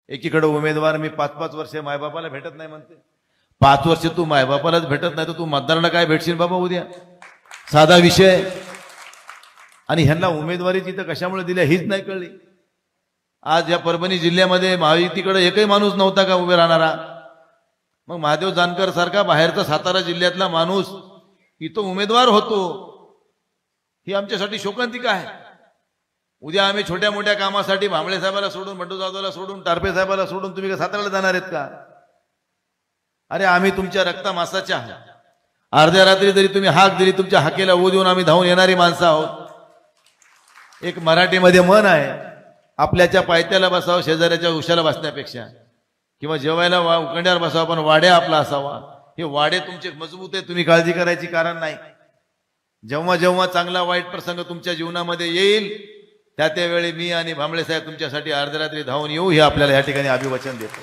एकीकडे उमेदवार मी 5-5 वर्ष मायबापाला भेटत नाही म्हणते, 5 वर्ष तू मायबापालाच भेटत नाही तर तू मतदारांना काय भेटशील बाबा उद्या? साधा विषय. आणि ह्यांना उमेदवारी तर कशामुळे दिल्या हीच नाही कळली. आज या परभणी जिल्ह्यामध्ये महायुतीकडे एकही माणूस नव्हता का उभे राहणारा? मग महादेव जानकर सारखा बाहेरचा सातारा जिल्ह्यातला माणूस इथं उमेदवार होतो, ही आमच्यासाठी शोकांतिका आहे. उद्या आम्ही छोट्या मोठ्या कामासाठी भांबळे साहेबाला सोडून, बंडू जाधवला सोडून, टारपे साहेबाला सोडून तुम्ही का साताऱ्याला जाणार आहेत का? अरे आम्ही तुमच्या रक्तामासाच्या आहोत. अर्ध्या रात्री जरी तुम्ही हाक दिली, तुमच्या हाकेला ऊ देऊन आम्ही धावून येणारी माणसं आहोत. एक मराठीमध्ये म्हण आहे, आपल्याच्या पायथ्याला बसावं शेजाऱ्याच्या उशाला बसण्यापेक्षा, किंवा जेवायला उकंड्यावर बसावं पण वाड्या आपला असावा. हे वाडे तुमचे मजबूत आहे, तुम्ही काळजी करायची कारण नाही. जेव्हा जेव्हा चांगला वाईट प्रसंग तुमच्या जीवनामध्ये येईल त्यावेळी मी आणि भांबळे साहेब तुमच्यासाठी अर्ध्या रात्री धावून येऊ, हे आपल्याला या ठिकाणी अभिवचन देतो.